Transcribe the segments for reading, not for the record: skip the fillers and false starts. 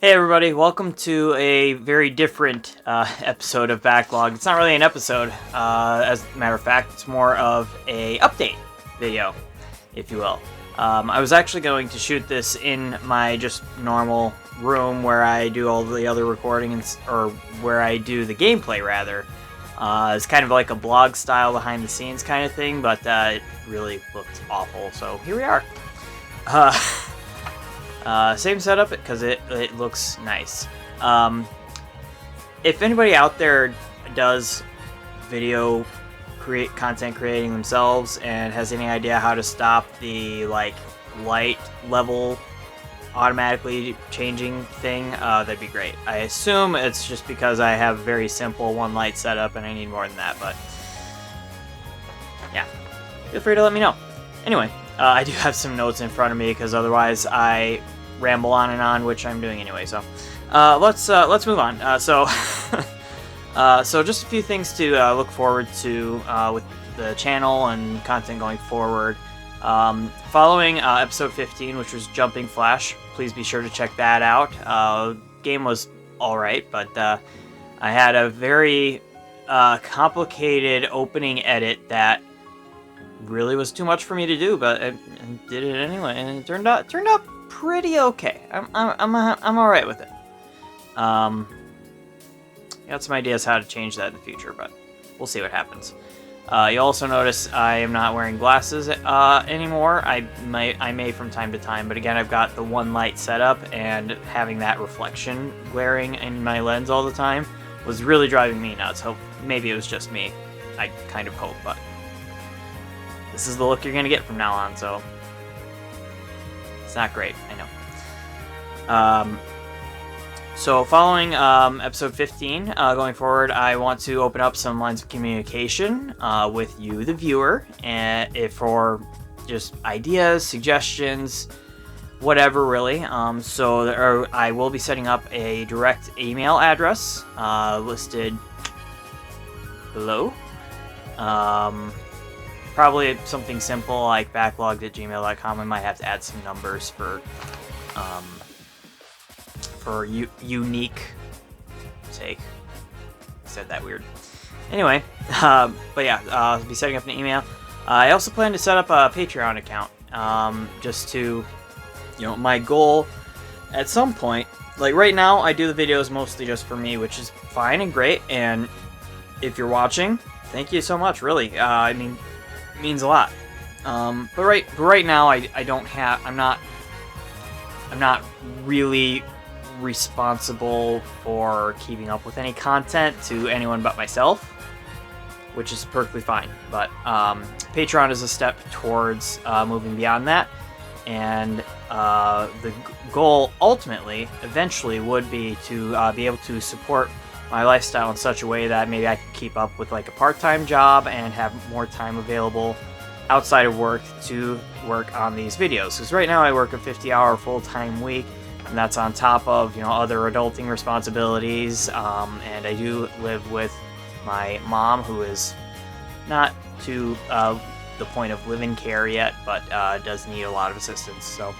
Hey everybody, welcome to a very different episode of Backlog. It's not really an episode, as a matter of fact, it's more of a update video, if you will. I was actually going to shoot this in my just normal room where I do all the other recording, or where I do the gameplay rather. It's kind of like a blog style behind the scenes kind of thing, but it really looked awful, so here we are. Same setup because it looks nice. If anybody out there does video content creating themselves and has any idea how to stop the light level automatically changing thing, that'd be great. I assume it's just because I have a very simple one light setup and I need more than that, but yeah, feel free to let me know. Anyway, I do have some notes in front of me because otherwise I ramble on and on, which I'm doing anyway. So let's move on. So just a few things to look forward to with the channel and content going forward. Following episode 15, which was Jumping Flash, please be sure to check that out. Game was alright, but I had a very complicated opening edit that really was too much for me to do, but I did it anyway, and it turned out pretty okay. I'm alright with it. Got some ideas how to change that in the future, but we'll see what happens. You'll also notice I am not wearing glasses anymore. I may from time to time, but again, I've got the one light setup, and having that reflection glaring in my lens all the time was really driving me nuts. Hope maybe it was just me. I kind of hope, but this is the look you're gonna get from now on, so it's not great, I know. So following episode 15, going forward, I want to open up some lines of communication with you, the viewer, and for just ideas, suggestions, whatever really. So I will be setting up a direct email address listed below. Probably something simple like backlog@gmail.com. I might have to add some numbers for unique sake. I said that weird. Anyway, but yeah, I'll be setting up an email. I also plan to set up a Patreon account, just to, my goal at some point. Like right now, I do the videos mostly just for me, which is fine and great. And if you're watching, thank you so much. Really, I mean, it means a lot. But right now, I'm not really responsible for keeping up with any content to anyone but myself, which is perfectly fine. But Patreon is a step towards moving beyond that, and the goal ultimately, eventually, would be to be able to support my lifestyle in such a way that maybe I can keep up with like a part-time job and have more time available outside of work to work on these videos. Because right now I work a 50-hour full-time week, and that's on top of other adulting responsibilities. And I do live with my mom, who is not to the point of live-in care yet, but does need a lot of assistance. So,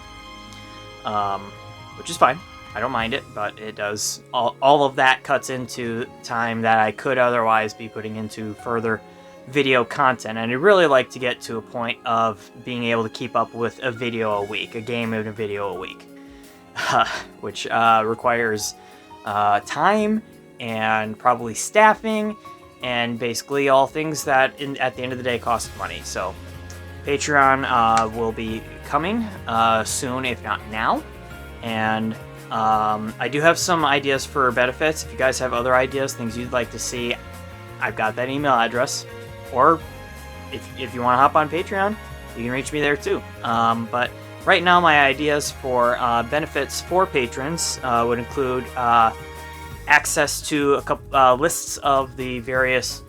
which is fine. I don't mind it, but it does. All of that cuts into time that I could otherwise be putting into further video content, and I'd really like to get to a point of being able to keep up with a video a week, a game and a video a week, which requires time and probably staffing, and basically all things that at the end of the day cost money. So Patreon will be coming soon, if not now, and I do have some ideas for benefits. If you guys have other ideas, things you'd like to see, I've got that email address. Or if you want to hop on Patreon, you can reach me there too. But right now, my ideas for benefits for patrons would include access to a couple lists of the various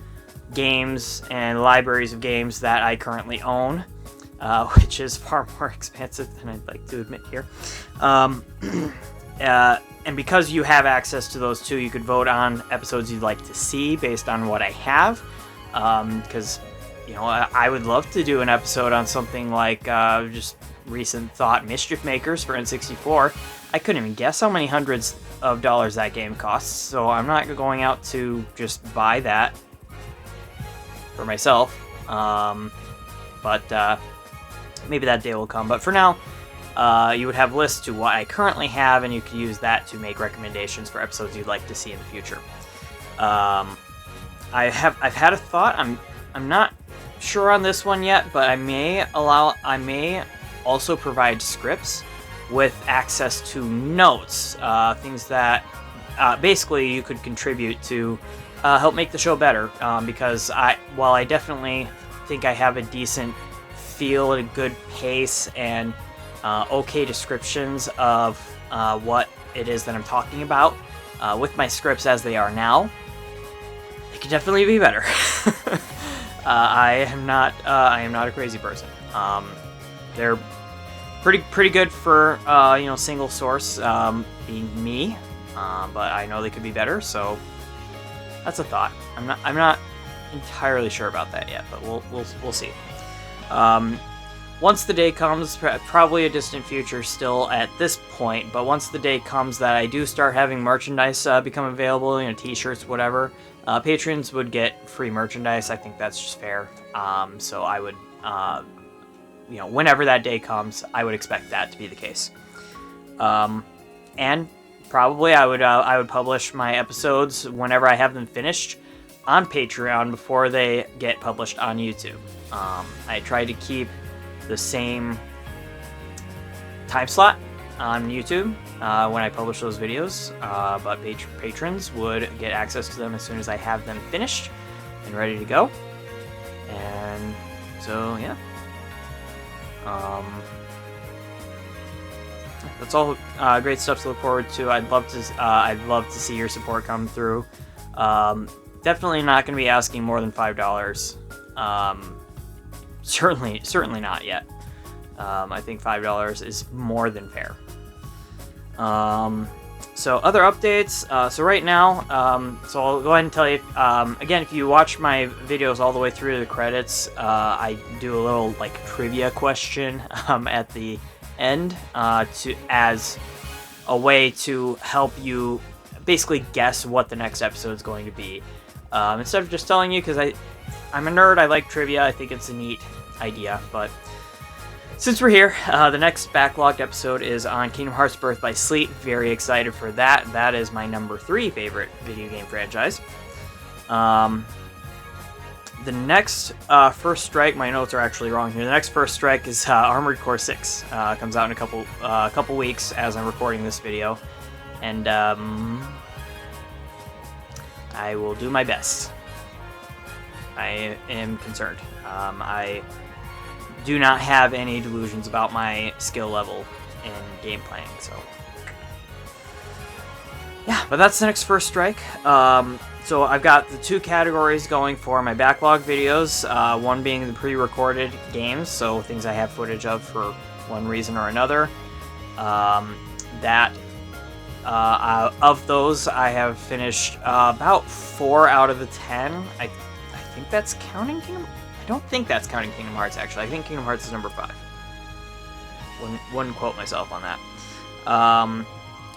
games and libraries of games that I currently own, which is far more expansive than I'd like to admit here. And because you have access to those too, you could vote on episodes you'd like to see based on what I have. Because, I would love to do an episode on something like just recent thought Mischief Makers for N64. I couldn't even guess how many hundreds of dollars that game costs, so I'm not going out to just buy that for myself. But maybe that day will come. But for now, you would have lists to what I currently have, and you could use that to make recommendations for episodes you'd like to see in the future. I've had a thought. I'm not sure on this one yet, but I may also provide scripts with access to notes, things that basically you could contribute to help make the show better. Because while I definitely think I have a decent feel, a good pace, and okay descriptions of what it is that I'm talking about, with my scripts as they are now, they could definitely be better. I am not a crazy person. They're pretty good for single source, being me, but I know they could be better. So that's a thought. I'm not entirely sure about that yet, but we'll see. Once the day comes, probably a distant future still at this point, but once the day comes that I do start having merchandise become available, t-shirts, whatever, patrons would get free merchandise. I think that's just fair. So I would, whenever that day comes, I would expect that to be the case. And probably I would publish my episodes whenever I have them finished on Patreon before they get published on YouTube. I try to keep the same time slot on YouTube when I publish those videos, but patrons would get access to them as soon as I have them finished and ready to go. And so yeah, that's all great stuff to look forward to. I'd love to see your support come through. Definitely not going to be asking more than $5. Certainly not yet. I think $5 is more than fair. So other updates. So right now, so I'll go ahead and tell you. Again, if you watch my videos all the way through to the credits, I do a little trivia question at the end as a way to help you basically guess what the next episode is going to be. Instead of just telling you, because I'm a nerd, I like trivia, I think it's a neat idea, but since we're here, the next backlogged episode is on Kingdom Hearts Birth by Sleet. Very excited for that. That is my number 3 favorite video game franchise. The next First Strike, my notes are actually wrong here. The next First Strike is Armored Core 6. Comes out in a couple weeks as I'm recording this video, and I will do my best. I am concerned. I do not have any delusions about my skill level in game playing, so yeah, but that's the next First Strike. So I've got the 2 categories going for my backlog videos, one being the pre-recorded games, so things I have footage of for one reason or another. Of those, I have finished about 4 out of the 10. I think that's counting Kingdom. I don't think that's counting Kingdom Hearts, actually. I think Kingdom Hearts is number 5. Wouldn't quote myself on that.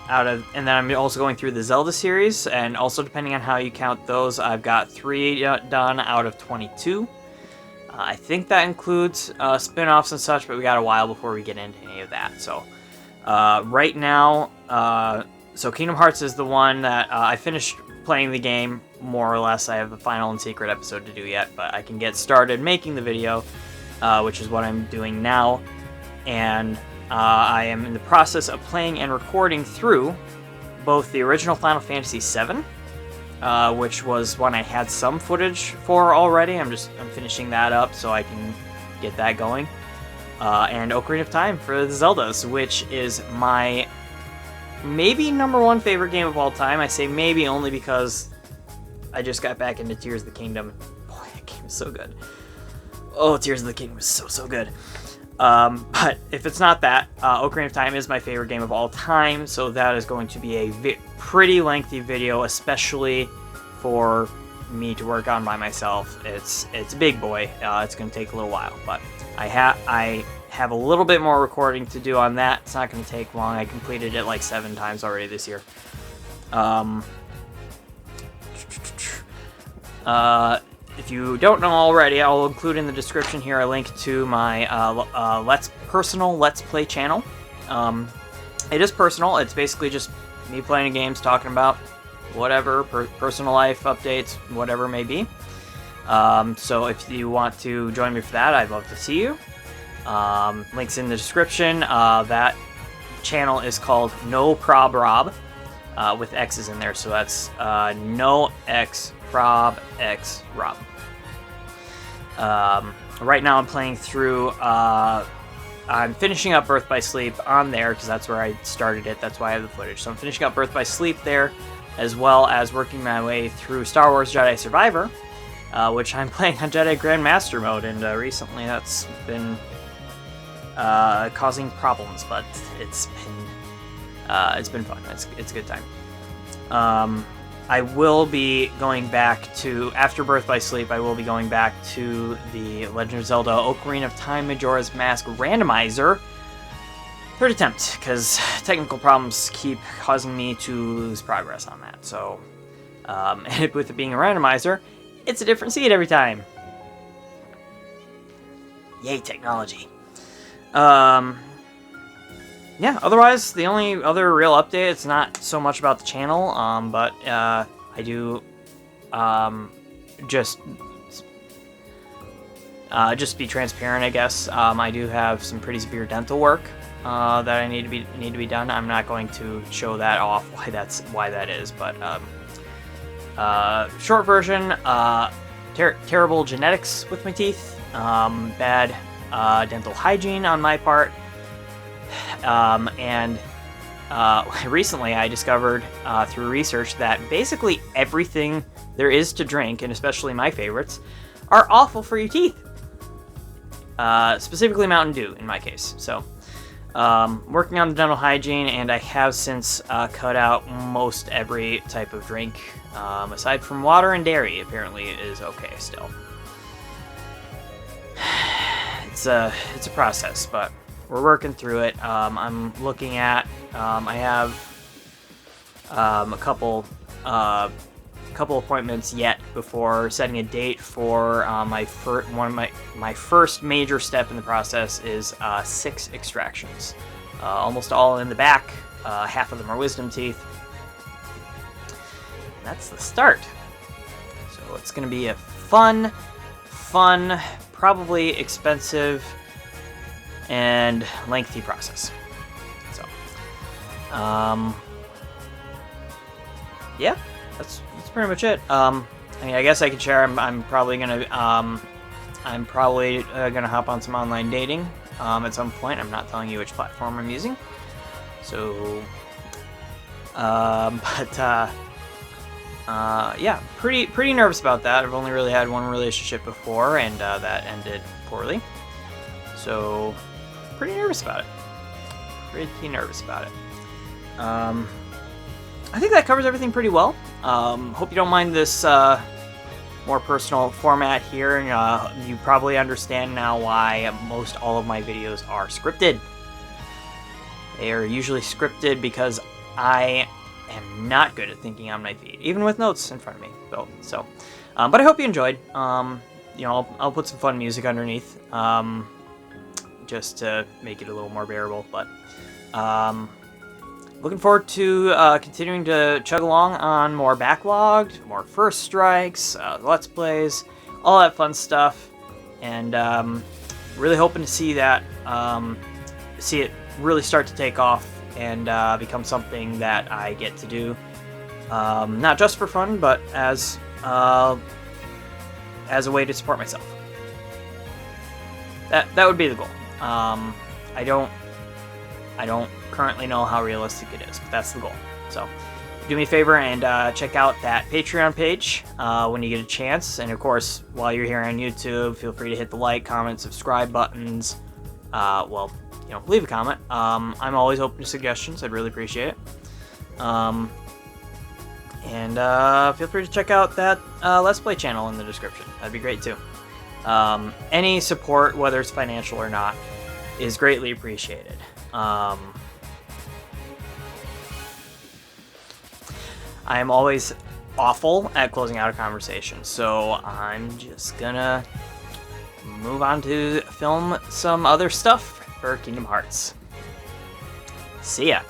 And then I'm also going through the Zelda series, and also depending on how you count those, I've got 3 done out of 22. I think that includes spin-offs and such, but we got a while before we get into any of that. So right now, so Kingdom Hearts is the one that I finished playing the game, more or less. I have the final and secret episode to do yet, but I can get started making the video, which is what I'm doing now. And I am in the process of playing and recording through both the original Final Fantasy VII, which was one I had some footage for already. I'm finishing that up so I can get that going. And Ocarina of Time for the Zeldas, which is my maybe number 1 favorite game of all time. I say maybe only because I just got back into Tears of the Kingdom. Boy, that game is so good. Oh, Tears of the Kingdom is so good. But if it's not that, Ocarina of Time is my favorite game of all time, so that is going to be a pretty lengthy video, especially for me to work on by myself. It's a big boy. It's going to take a little while, but I have a little bit more recording to do on that. It's not going to take long. I completed it like 7 times already this year. If you don't know already, I'll include in the description here a link to my personal Let's Play channel. It is personal. It's basically just me playing games, talking about whatever, personal life updates, whatever it may be. So if you want to join me for that, I'd love to see you. Links in the description. That channel is called No Prob Rob, with X's in there, so that's No X Prob X Rob. Right now I'm playing through, I'm finishing up Birth by Sleep on there, because that's where I started it, that's why I have the footage. So I'm finishing up Birth by Sleep there, as well as working my way through Star Wars Jedi Survivor, which I'm playing on Jedi Grandmaster mode, and recently that's been causing problems, but it's been fun. It's a good time. I will be going back to, after Birth by Sleep, I will be going back to the Legend of Zelda Ocarina of Time Majora's Mask randomizer. Third attempt, because technical problems keep causing me to lose progress on that. So, and with it being a randomizer, it's a different seed every time. Yay, technology. Yeah, otherwise, the only other real update, it's not so much about the channel, but I do just be transparent, I guess. I do have some pretty severe dental work that I need to be done. I'm not going to show that off why that is, but short version, terrible genetics with my teeth, bad dental hygiene on my part. Recently I discovered through research that basically everything there is to drink, and especially my favorites, are awful for your teeth. Specifically Mountain Dew in my case. So, working on the dental hygiene, and I have since cut out most every type of drink, aside from water and dairy. Apparently it is okay still. It's a process, but we're working through it. I'm looking at, I have a couple appointments yet before setting a date for my first major step in the process is 6 extractions, almost all in the back. Half of them are wisdom teeth. And that's the start. So it's going to be a fun, probably expensive, and lengthy process. So, yeah, that's pretty much it. I mean, I guess I could share. I'm probably gonna hop on some online dating at some point. I'm not telling you which platform I'm using. So, yeah, pretty nervous about that. I've only really had one relationship before, and that ended poorly. So, pretty nervous about it. I think that covers everything pretty well. Hope you don't mind this more personal format here. You probably understand now why most all of my videos are scripted. They are usually scripted because I am not good at thinking on my feet, even with notes in front of me. So, but I hope you enjoyed. I'll put some fun music underneath, just to make it a little more bearable. But looking forward to continuing to chug along on more backlogged, more first strikes, let's plays, all that fun stuff, and really hoping to see that, see it really start to take off and become something that I get to do, not just for fun, but as a way to support myself. That would be the goal. I don't currently know how realistic it is, but that's the goal. So do me a favor and check out that Patreon page when you get a chance. And of course, while you're here on YouTube, feel free to hit the like, comment, subscribe buttons. Leave a comment. I'm always open to suggestions. I'd really appreciate it. And feel free to check out that Let's Play channel in the description. That'd be great too. Any support, whether it's financial or not, is greatly appreciated. I am always awful at closing out a conversation, so I'm just gonna move on to film some other stuff for Kingdom Hearts. See ya!